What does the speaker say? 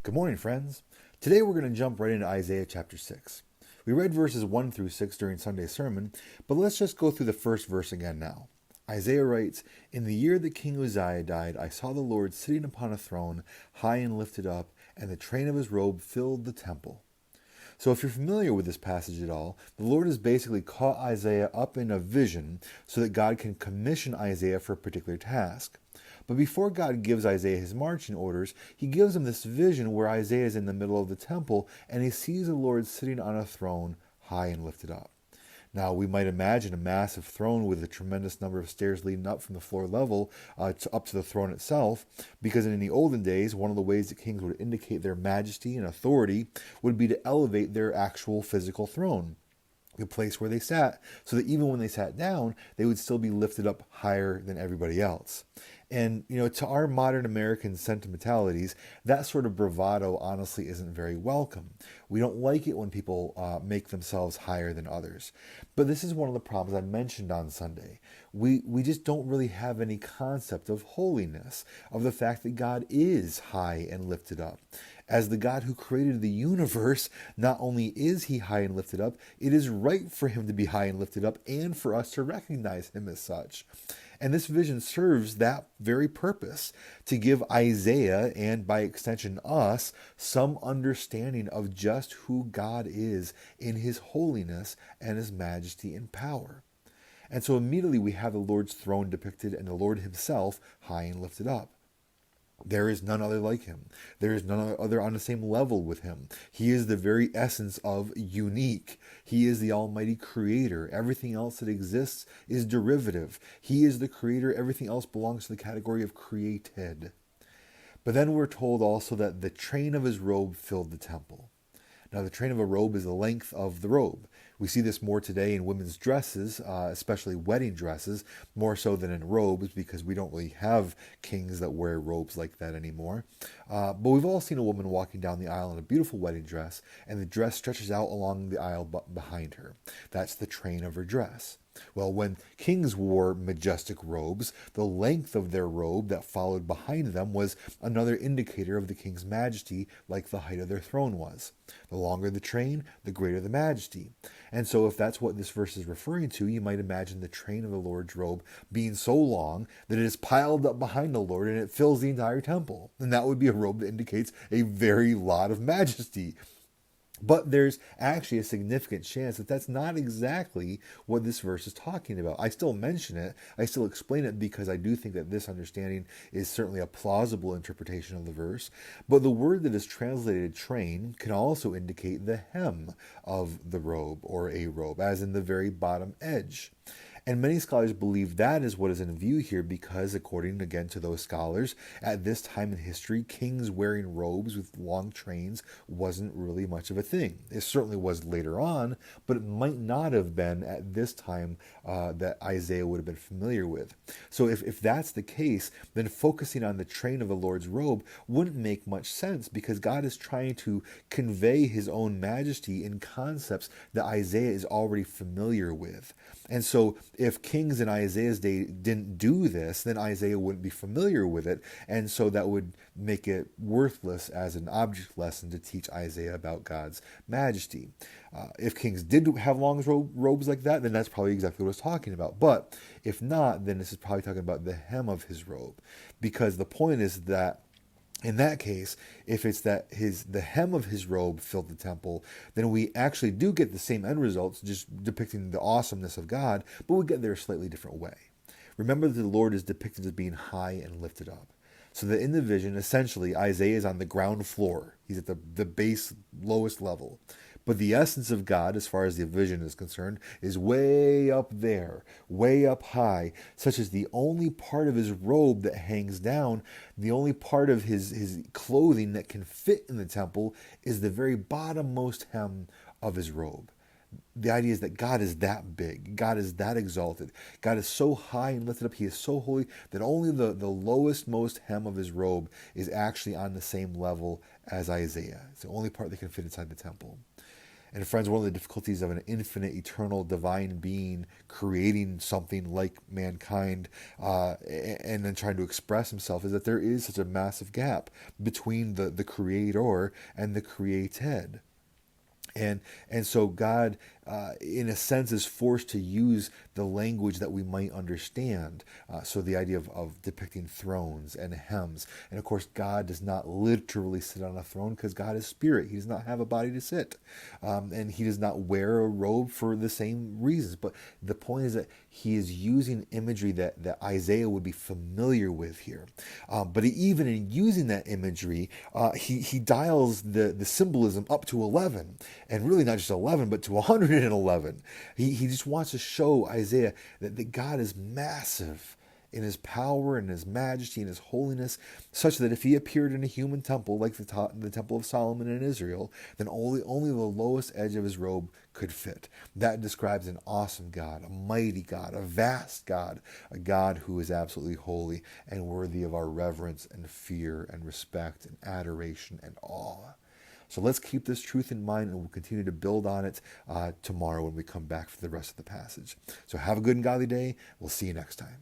Good morning, friends. Today we're going to jump right into Isaiah chapter 6. We read verses 1 through 6 during Sunday's sermon, but let's just go through the first verse again now. Isaiah writes, "In the year that King Uzziah died, I saw the Lord sitting upon a throne, high and lifted up, and the train of his robe filled the temple." So if you're familiar with this passage at all, the Lord has basically caught Isaiah up in a vision so that God can commission Isaiah for a particular task. But before God gives Isaiah his marching orders, he gives him this vision where Isaiah is in the middle of the temple and he sees the Lord sitting on a throne high and lifted up. Now, we might imagine a massive throne with a tremendous number of stairs leading up from the floor level up to the throne itself, because in the olden days, one of the ways that kings would indicate their majesty and authority would be to elevate their actual physical throne, the place where they sat, so that even when they sat down, they would still be lifted up higher than everybody else. And, to our modern American sentimentalities, that sort of bravado honestly isn't very welcome. We don't like it when people make themselves higher than others. But this is one of the problems I mentioned on Sunday. We just don't really have any concept of holiness, of the fact that God is high and lifted up. As the God who created the universe, not only is he high and lifted up, it is right for him to be high and lifted up and for us to recognize him as such. And this vision serves that very purpose, to give Isaiah, and by extension us, some understanding of just who God is in his holiness and his majesty and power. And so immediately we have the Lord's throne depicted and the Lord himself high and lifted up. There is none other like him. There is none other on the same level with him. He is the very essence of unique. He is the almighty creator. Everything else that exists is derivative. He is the creator. Everything else belongs to the category of created. But then we're told also that the train of his robe filled the temple. Now, the train of a robe is the length of the robe. We see this more today in women's dresses, especially wedding dresses, more so than in robes, because we don't really have kings that wear robes like that anymore. But we've all seen a woman walking down the aisle in a beautiful wedding dress, and the dress stretches out along the aisle behind her. That's the train of her dress. Well, when kings wore majestic robes, the length of their robe that followed behind them was another indicator of the king's majesty, like the height of their throne was. The longer the train, the greater the majesty. And so if that's what this verse is referring to, you might imagine the train of the Lord's robe being so long that it is piled up behind the Lord and it fills the entire temple. And that would be a robe that indicates a very lot of majesty. But there's actually a significant chance that that's not exactly what this verse is talking about. I still mention it, I still explain it, because I do think that this understanding is certainly a plausible interpretation of the verse. But the word that is translated train can also indicate the hem of the robe, or a robe, as in the very bottom edge. And many scholars believe that is what is in view here because, according again to those scholars, at this time in history, kings wearing robes with long trains wasn't really much of a thing. It certainly was later on, but it might not have been at this time that Isaiah would have been familiar with. So if that's the case, then focusing on the train of the Lord's robe wouldn't make much sense, because God is trying to convey his own majesty in concepts that Isaiah is already familiar with. And so if kings in Isaiah's day didn't do this, then Isaiah wouldn't be familiar with it, and so that would make it worthless as an object lesson to teach Isaiah about God's majesty. If kings did have long robes like that, then that's probably exactly what it's talking about. But if not, then this is probably talking about the hem of his robe, because the point is that in that case, if it's that the hem of his robe filled the temple, then we actually do get the same end results, just depicting the awesomeness of God, but we get there a slightly different way. Remember that the Lord is depicted as being high and lifted up. So that in the vision, essentially, Isaiah is on the ground floor. He's at the base, lowest level. But the essence of God, as far as the vision is concerned, is way up there, way up high, such as the only part of his robe that hangs down, the only part of his clothing that can fit in the temple, is the very bottommost hem of his robe. The idea is that God is that big. God is that exalted. God is so high and lifted up. He is so holy that only the lowest most hem of his robe is actually on the same level as Isaiah. It's the only part that can fit inside the temple. And friends, one of the difficulties of an infinite, eternal, divine being creating something like mankind and then trying to express himself is that there is such a massive gap between the creator and the created. And so God, in a sense, is forced to use the language that we might understand. So the idea of depicting thrones and hems. And of course, God does not literally sit on a throne because God is spirit. He does not have a body to sit. And he does not wear a robe for the same reasons. But the point is that he is using imagery that Isaiah would be familiar with here. But even in using that imagery, he dials the symbolism up to 11. And really not just 11, but to 111. He just wants to show Isaiah that God is massive in his power and his majesty and his holiness, such that if he appeared in a human temple like the Temple of Solomon in Israel, then only the lowest edge of his robe could fit. That describes an awesome God, a mighty God, a vast God, a God who is absolutely holy and worthy of our reverence and fear and respect and adoration and awe. So let's keep this truth in mind, and we'll continue to build on it tomorrow when we come back for the rest of the passage. So have a good and godly day. We'll see you next time.